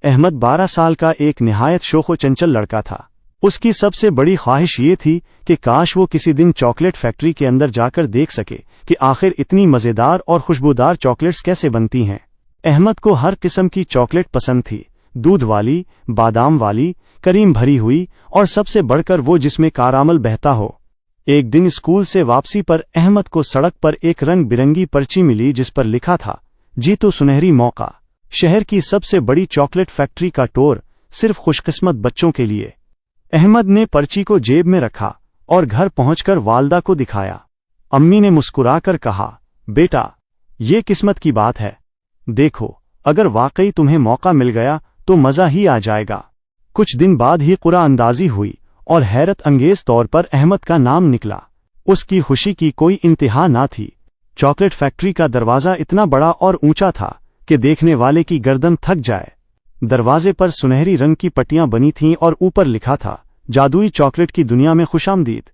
احمد 12 साल का एक निहायत शोखो चंचल लड़का था। उसकी सबसे बड़ी ख्वाहिश ये थी कि काश वो किसी दिन चॉकलेट फैक्ट्री के अंदर जाकर देख सके कि आखिर इतनी मज़ेदार और खुशबूदार चॉकलेट्स कैसे बनती हैं। अहमद को हर किस्म की चॉकलेट पसंद थी, दूध वाली, बादाम वाली, क्रीम भरी हुई और सबसे बढ़कर वो जिसमें कारामल बहता हो। एक दिन स्कूल से वापसी पर अहमद को सड़क पर एक रंग बिरंगी पर्ची मिली जिस पर लिखा था, जीतो सुनहरी मौका, शहर की सबसे बड़ी चॉकलेट फैक्ट्री का टूर सिर्फ खुशकिस्मत बच्चों के लिए। अहमद ने पर्ची को जेब में रखा और घर पहुंचकर वालदा को दिखाया। अम्मी ने मुस्कुराकर कहा, बेटा, ये किस्मत की बात है। देखो, अगर वाकई तुम्हें मौका मिल गया तो मज़ा ही आ जाएगा। कुछ दिन बाद ही कुरा अंदाजी हुई और हैरत अंगेज तौर पर अहमद का नाम निकला। उसकी खुशी की कोई इंतहा ना थी। चॉकलेट फैक्ट्री का दरवाज़ा इतना बड़ा और ऊंचा था कि देखने वाले की गर्दन थक जाए। दरवाजे पर सुनहरी रंग की पट्टियां बनी थीं और ऊपर लिखा था, जादुई चॉकलेट की दुनिया में खुशामदीद।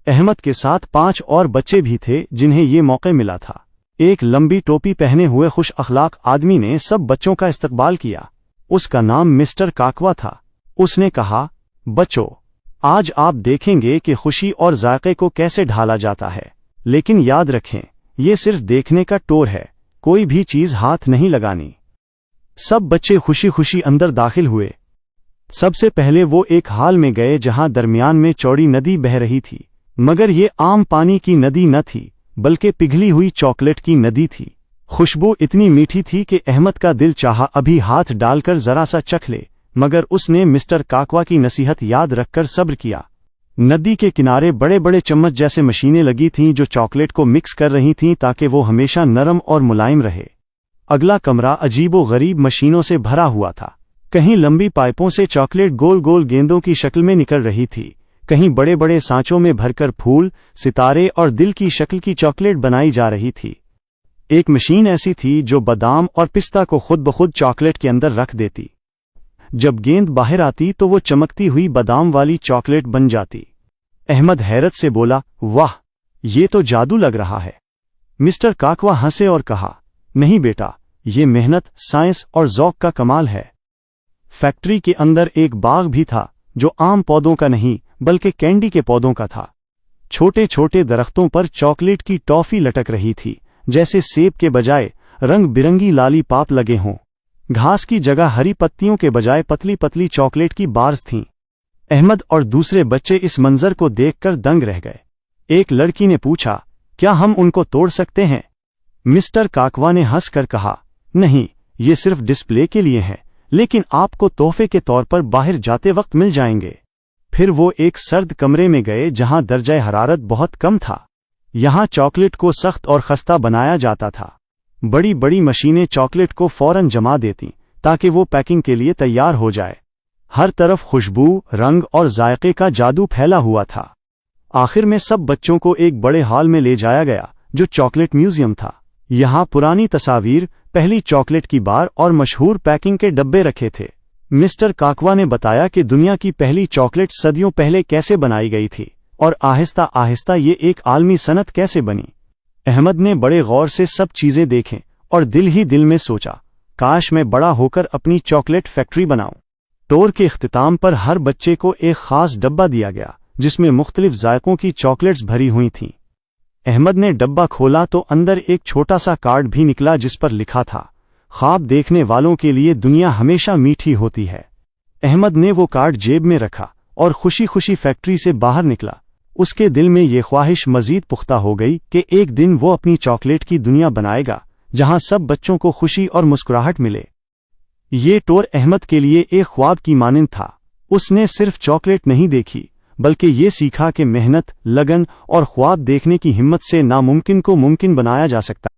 अहमद के साथ 5 और बच्चे भी थे जिन्हें ये मौका मिला था। एक लंबी टोपी पहने हुए खुश अखलाक आदमी ने सब बच्चों का इस्तकबाल किया। उसका नाम मिस्टर काकवा था। उसने कहा, बच्चों, आज आप देखेंगे कि खुशी और जायके को कैसे ढाला जाता है। लेकिन याद रखें, ये सिर्फ देखने का टूर है, कोई भी चीज हाथ नहीं लगानी। सब बच्चे खुशी खुशी अंदर दाखिल हुए। सबसे पहले वो एक हाल में गए जहां दरमियान में चौड़ी नदी बह रही थी, मगर ये आम पानी की नदी न थी बल्कि पिघली हुई चॉकलेट की नदी थी। खुशबू इतनी मीठी थी कि अहमद का दिल चाहा अभी हाथ डालकर जरा सा चख ले, मगर उसने मिस्टर काकवा की नसीहत याद रखकर सब्र किया। नदी के किनारे बड़े बड़े चम्मच जैसे मशीनें लगी थीं जो चॉकलेट को मिक्स कर रही थीं ताकि वो हमेशा नरम और मुलायम रहे। अगला कमरा अजीबो गरीब मशीनों से भरा हुआ था। कहीं लंबी पाइपों से चॉकलेट गोल गोल गेंदों की शक्ल में निकल रही थी, कहीं बड़े बड़े सांचों में भरकर फूल, सितारे और दिल की शक्ल की चॉकलेट बनाई जा रही थी। एक मशीन ऐसी थी जो बादाम और पिस्ता को खुद ब खुद चॉकलेट के अंदर रख देती। जब गेंद बाहर आती तो वो चमकती हुई बादाम वाली चॉकलेट बन जाती। अहमद हैरत से बोला, वाह, ये तो जादू लग रहा है। मिस्टर काकवा हंसे और कहा, नहीं बेटा, ये मेहनत, साइंस और ज़ौक़ का कमाल है। फैक्ट्री के अंदर एक बाग भी था जो आम पौधों का नहीं बल्कि कैंडी के पौधों का था। छोटे छोटे दरख्तों पर चॉकलेट की टॉफी लटक रही थी, जैसे सेब के बजाय रंग बिरंगी लाली पाप लगे हों। घास की जगह हरी पत्तियों के बजाय पतली पतली चॉकलेट की बार्स थीं। अहमद और दूसरे बच्चे इस मंजर को देखकर दंग रह गए। एक लड़की ने पूछा, क्या हम उनको तोड़ सकते हैं? मिस्टर काकवा ने हंसकर कहा, नहीं, ये सिर्फ डिस्प्ले के लिए है, लेकिन आपको तोहफे के तौर पर बाहर जाते वक्त मिल जाएंगे। फिर वो एक सर्द कमरे में गए जहां दर्जा हरारत बहुत कम था। यहां चॉकलेट को सख्त और खस्ता बनाया जाता था। बड़ी बड़ी मशीनें चॉकलेट को फौरन जमा देती ताकि वो पैकिंग के लिए तैयार हो जाए। हर तरफ खुशबू, रंग और जायके का जादू फैला हुआ था। आखिर में सब बच्चों को एक बड़े हॉल में ले जाया गया जो चॉकलेट म्यूजियम था। यहाँ पुरानी तस्वीर, पहली चॉकलेट की बार और मशहूर पैकिंग के डब्बे रखे थे। मिस्टर काकवा ने बताया कि दुनिया की पहली चॉकलेट सदियों पहले कैसे बनाई गई थी और आहिस्ता आहिस्ता ये एक आलमी सनत कैसे बनी। अहमद ने बड़े गौर से सब चीजें देखें और दिल ही दिल में सोचा, काश मैं बड़ा होकर अपनी चॉकलेट फैक्ट्री बनाऊं। टूर के इख्तिताम पर हर बच्चे को एक खास डब्बा दिया गया जिसमें मुख्तलिफ जायकों की चॉकलेट्स भरी हुई थीं। अहमद ने डब्बा खोला तो अंदर एक छोटा सा कार्ड भी निकला जिस पर लिखा था, ख्वाब देखने वालों के लिए दुनिया हमेशा मीठी होती है। अहमद ने वो कार्ड जेब में रखा और खुशी खुशी फैक्ट्री से बाहर निकला। उसके दिल में ये ख्वाहिश मजीद पुख्ता हो गई कि एक दिन वो अपनी चॉकलेट की दुनिया बनाएगा जहां सब बच्चों को खुशी और मुस्कुराहट मिले। ये टूर अहमद के लिए एक ख्वाब की मानिंद था। उसने सिर्फ चॉकलेट नहीं देखी बल्कि ये सीखा कि मेहनत, लगन और ख्वाब देखने की हिम्मत से नामुमकिन को मुमकिन बनाया जा सकता है।